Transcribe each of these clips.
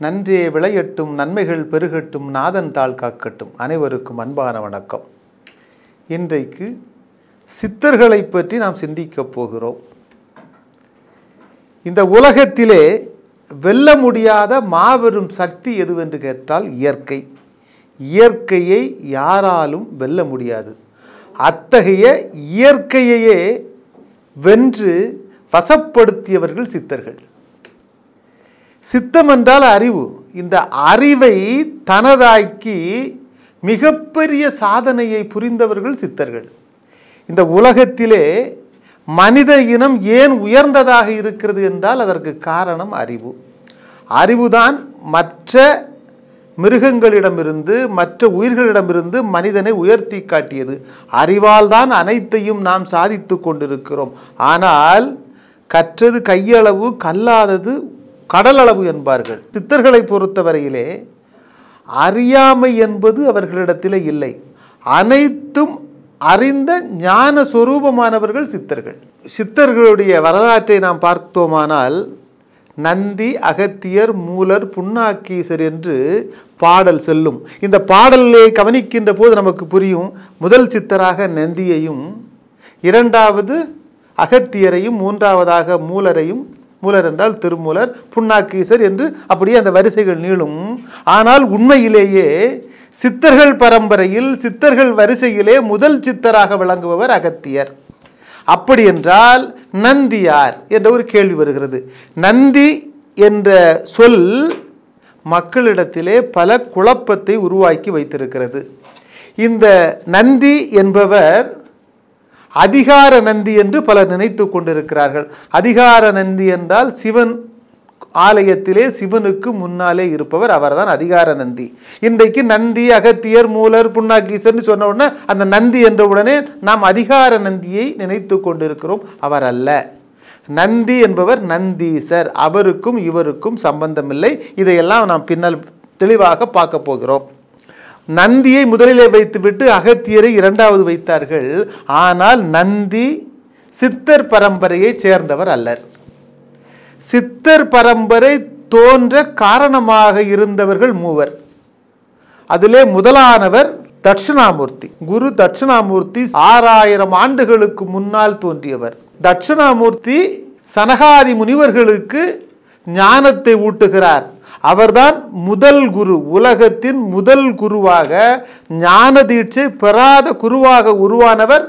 நன்றே விளையட்டும், நன்மைகள் பெருகட்டும், நாதன் தாள் காக்கட்டும். அனைவருக்கும் அன்பான வணக்கம். இன்றைக்கு சித்தர்களை பற்றி நாம் சிந்திக்கப் போகிறோம். இந்த உலகத்திலே வெல்ல முடியாத மாபெரும் சக்தி எதுவென்று கேட்டால் இயற்கை. இயற்கையை யாராலும் வெல்ல முடியாது. அத்தகைய இயற்கையையே வென்று வசப்படுத்தியவர்கள் சித்தர்கள். சித்தம் என்றால் அறிவு. இந்த அறிவை தனதாக்கி மிகப்பெரிய சாதனையை புரிந்தவர்கள் சித்தர்கள். இந்த உலகத்திலே மனித இனம் ஏன் உயர்ந்ததாக இருக்கிறது என்றால் அதற்கு காரணம் அறிவு. அறிவுதான் மற்ற மிருகங்களிடமிருந்து மற்ற உயிர்களிடமிருந்து மனிதனை உயர்த்தி காட்டியது. அறிவால் தான் அனைத்தையும் நாம் சாதித்து கொண்டிருக்கிறோம். ஆனால் கற்றது கையளவு, கல்லாதது கடலளவு என்பார்கள். சித்தர்களை பொறுத்தவரையிலே அறியாமை என்பது அவர்களிடத்தில் இல்லை. அனைத்தும் அறிந்த ஞான சொரூபமானவர்கள் சித்தர்கள். சித்தர்களுடைய வரலாற்றை நாம் பார்த்தோமானால் நந்தி, அகத்தியர், மூலர், புன்னாக்கீசர் என்று பாடல் செல்லும். இந்த பாடலை கவனிக்கின்ற போது நமக்கு புரியும். முதல் சித்தராக நந்தியையும், இரண்டாவது அகத்தியரையும், மூன்றாவதாக மூலரையும், மூலர் என்றால் திருமூலர், புன்னாக்கீசர் என்று அப்படியே அந்த வரிசைகள் நீளும். ஆனால் உண்மையிலேயே சித்தர்கள் பரம்பரையில் சித்தர்கள் வரிசையிலே முதல் சித்தராக விளங்குபவர் அகத்தியர். அப்படி என்றால் நந்தி யார் என்ற ஒரு கேள்வி வருகிறது. நந்தி என்ற சொல் மக்களிடத்திலே பல குழப்பத்தை உருவாக்கி வைத்திருக்கிறது. இந்த நந்தி என்பவர் அதிகார நந்தி என்று பலர் நினைத்து கொண்டிருக்கிறார்கள். அதிகார நந்தி என்றால் சிவன் ஆலயத்திலே சிவனுக்கு முன்னாலே இருப்பவர், அவர்தான் அதிகார நந்தி. இன்றைக்கு நந்தி, அகத்தியர், மூலர், புன்னாக்கீசர்னு சொன்ன உடனே அந்த நந்தி என்ற உடனே நாம் அதிகார நந்தியை நினைத்து கொண்டிருக்கிறோம். அவர் அல்ல. நந்தி என்பவர் நந்தீசர். அவருக்கும் இவருக்கும் சம்பந்தமில்லை. இதையெல்லாம் நாம் பின்னால் தெளிவாக பார்க்க போகிறோம். நந்தியை முதலிலே வைத்துவிட்டு அகத்தியரை இரண்டாவது வைத்தார்கள். ஆனால் நந்தி சித்தர் பரம்பரையை சேர்ந்தவர் அல்லர். சித்தர் பரம்பரை தோன்ற காரணமாக இருந்தவர்கள் மூவர். அதிலே முதலானவர் தட்சிணாமூர்த்தி. குரு தட்சிணாமூர்த்தி 6000 ஆண்டுகளுக்கு முன்னால் தோன்றியவர். தட்சிணாமூர்த்தி சனகாதி முனிவர்களுக்கு ஞானத்தை ஊட்டுகிறார். அவர்தான் முதல் குரு. உலகத்தின் முதல் குருவாக, ஞான தீட்சை பெறாத குருவாக உருவானவர்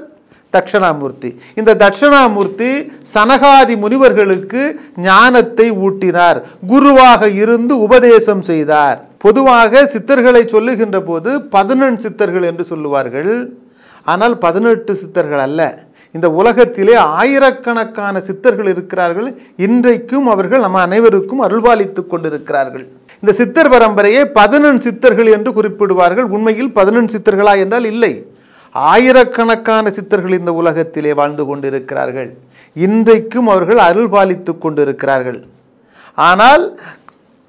தட்சிணாமூர்த்தி. இந்த தட்சிணாமூர்த்தி சனகாதி முனிவர்களுக்கு ஞானத்தை ஊட்டினார். குருவாக இருந்து உபதேசம் செய்தார். பொதுவாக சித்தர்களை சொல்லுகின்ற போது 18 சித்தர்கள் என்று சொல்லுவார்கள். ஆனால் 18 சித்தர்கள் அல்ல. இந்த உலகத்திலே ஆயிரக்கணக்கான சித்தர்கள் இருக்கிறார்கள். இன்றைக்கும் அவர்கள் நம்ம அனைவருக்கும் அருள்பாலித்து கொண்டிருக்கிறார்கள். இந்த சித்தர் பரம்பரையை 18 சித்தர்கள் என்று குறிப்பிடுவார்கள். உண்மையில் 18 சித்தர்களா என்றால் இல்லை. ஆயிரக்கணக்கான சித்தர்கள் இந்த உலகத்திலே வாழ்ந்து கொண்டிருக்கிறார்கள். இன்றைக்கும் அவர்கள் அருள்பாலித்து கொண்டிருக்கிறார்கள். ஆனால்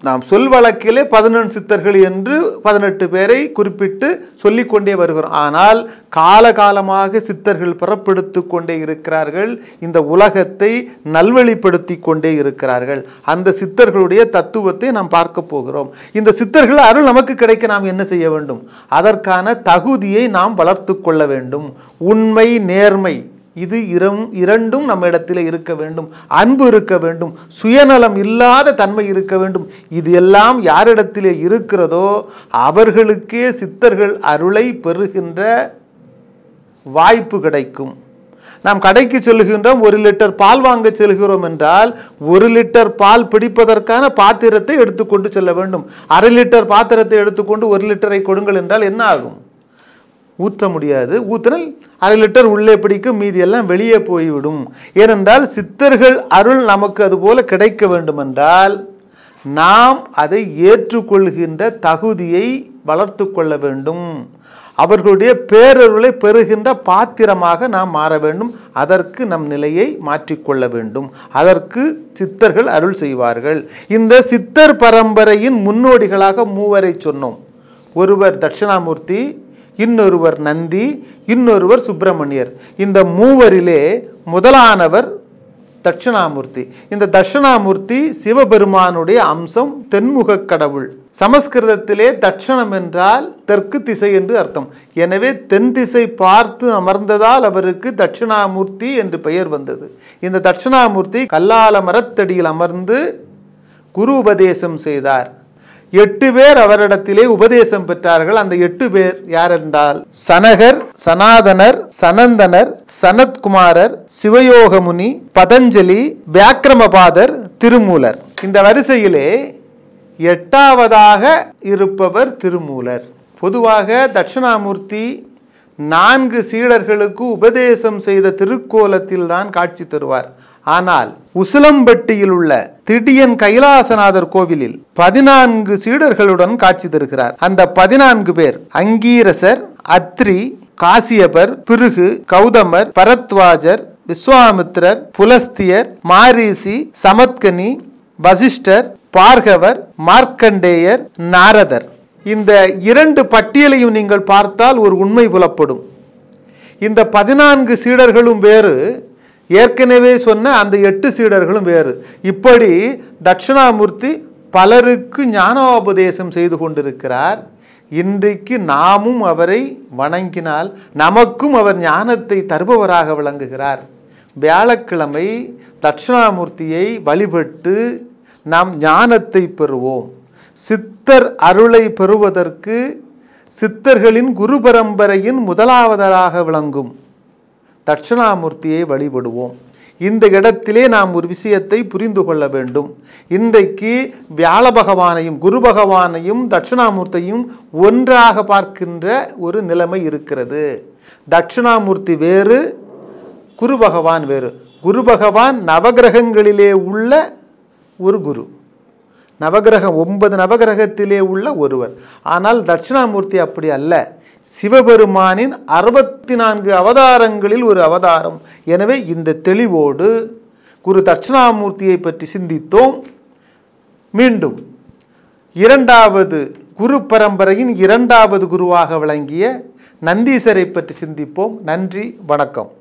நாம் சொல் வழக்கிலே 18 சித்தர்கள் என்று 18 பேரை குறிப்பிட்டு சொல்லிக்கொண்டே வருகிறோம். ஆனால் காலகாலமாக சித்தர்கள் பிறப்பெடுத்து கொண்டே இருக்கிறார்கள். இந்த உலகத்தை நல்வழிப்படுத்தி கொண்டே இருக்கிறார்கள். அந்த சித்தர்களுடைய தத்துவத்தை நாம் பார்க்க போகிறோம். இந்த சித்தர்கள் அருள் நமக்கு கிடைக்க நாம் என்ன செய்ய வேண்டும்? அதற்கான தகுதியை நாம் வளர்த்து கொள்ள வேண்டும். உண்மை, நேர்மை, இது இரண்டும் நம்ம இடத்துல இருக்க வேண்டும். அன்பு இருக்க வேண்டும். சுயநலம் இல்லாத தன்மை இருக்க வேண்டும். இது எல்லாம் யாரிடத்திலே இருக்கிறதோ அவர்களுக்கே சித்தர்கள் அருளை பெறுகின்ற வாய்ப்பு கிடைக்கும். நாம் கடைக்கு செல்கின்றோம், 1 லிட்டர் பால் வாங்க செல்கிறோம் என்றால் 1 லிட்டர் பால் பிடிப்பதற்கான பாத்திரத்தை எடுத்துக்கொண்டு செல்ல வேண்டும். 1/2 லிட்டர் பாத்திரத்தை எடுத்துக்கொண்டு 1 லிட்டரை கொடுங்கள் என்றால் என்ன ஆகும்? ஊற்ற முடியாது. ஊற்றினால் 1/2 லிட்டர் உள்ளே பிடிக்கும், மீதி எல்லாம் வெளியே போய்விடும். ஏனென்றால் சித்தர்கள் அருள் நமக்கு அதுபோல கிடைக்க வேண்டும் என்றால் நாம் அதை ஏற்றுக்கொள்கின்ற தகுதியை வளர்த்து கொள்ள வேண்டும். அவர்களுடைய பேரருளை பெறுகின்ற பாத்திரமாக நாம் மாற வேண்டும். அதற்கு நம் நிலையை மாற்றிக்கொள்ள வேண்டும். அதற்கு சித்தர்கள் அருள் செய்வார்கள். இந்த சித்தர் பரம்பரையின் முன்னோடிகளாக மூவரை சொன்னோம். ஒருவர் தட்சிணாமூர்த்தி, இன்னொருவர் நந்தி, இன்னொருவர் சுப்பிரமணியர். இந்த மூவரிலே முதலானவர் தட்சிணாமூர்த்தி. இந்த தட்சிணாமூர்த்தி சிவபெருமானுடைய அம்சம், தென்முக கடவுள். சமஸ்கிருதத்திலே தட்சணம் என்றால் தெற்கு திசை என்று அர்த்தம். எனவே தென் திசை பார்த்து அமர்ந்ததால் அவருக்கு தட்சிணாமூர்த்தி என்று பெயர் வந்தது. இந்த தட்சிணாமூர்த்தி கல்லால மரத்தடியில் அமர்ந்து குரு உபதேசம் செய்தார். 8 பேர் அவரிடத்திலே உபதேசம் பெற்றார்கள். அந்த 8 பேர் யார் என்றால் சனகர், சனாதனர், சனந்தனர், சனத்குமாரர், சிவயோகமுனி, பதஞ்சலி, வியாக்கிரமபாதர், திருமூலர். இந்த வரிசையிலே 8ஆவதாக இருப்பவர் திருமூலர். பொதுவாக தட்சிணாமூர்த்தி 4 சீடர்களுக்கு உபதேசம் செய்த திருக்கோலத்தில் தான் காட்சி தருவார். ஆனால் உசிலம்பட்டியில் உள்ள திடியன் கைலாசநாதர் கோவிலில் 14 சீடர்களுடன் காட்சி தருகிறார். அந்த 14 பேர் அங்கீரசர், அத்ரி, காசியபர், பிருகு, கௌதமர், பரத்வாஜர், விஸ்வாமித்திரர், புலஸ்தியர், மாரீசி, சமத்கனி, வசிஷ்டர், பார்கவர், மார்க்கண்டேயர், நாரதர். இந்த 2 பட்டியலையும் நீங்கள் பார்த்தால் ஒரு உண்மை புலப்படும். இந்த 14 சீடர்களும் வேறு, ஏற்கனவே சொன்ன அந்த 8 சீடர்களும் வேறு. இப்படி தட்சிணாமூர்த்தி பலருக்கு ஞானோபதேசம் செய்து கொண்டிருக்கிறார். இன்றைக்கு நாமும் அவரை வணங்கினால் நமக்கும் அவர் ஞானத்தை தருபவராக விளங்குகிறார். வியாழக்கிழமை தட்சிணாமூர்த்தியை வழிபட்டு நாம் ஞானத்தை பெறுவோம். சித்தர் அருளை பெறுவதற்கு சித்தர்களின் குரு பரம்பரையின் முதலாவதாக விளங்கும் தட்சிணாமூர்த்தியை வழிபடுவோம். இந்த இடத்திலே நாம் ஒரு விஷயத்தை புரிந்து கொள்ள வேண்டும். இன்றைக்கு வியாழ பகவானையும் குரு பகவானையும் தட்சிணாமூர்த்தியும் ஒன்றாக பார்க்கின்ற ஒரு நிலைமை இருக்கிறது. தட்சிணாமூர்த்தி வேறு, குரு பகவான் வேறு. குரு பகவான் நவகிரகங்களிலே உள்ள ஒரு குரு, 9 நவகிரகத்திலே உள்ள ஒருவர். ஆனால் தட்சிணாமூர்த்தி அப்படி அல்ல, சிவபெருமானின் 64 அவதாரங்களில் ஒரு அவதாரம். எனவே இந்த தெளிவோடு குரு தட்சிணாமூர்த்தியை பற்றி சிந்தித்தோம். மீண்டும் 2வது குரு பரம்பரையின் 2வது குருவாக விளங்கிய நந்தீசரை பற்றி சிந்திப்போம். நன்றி, வணக்கம்.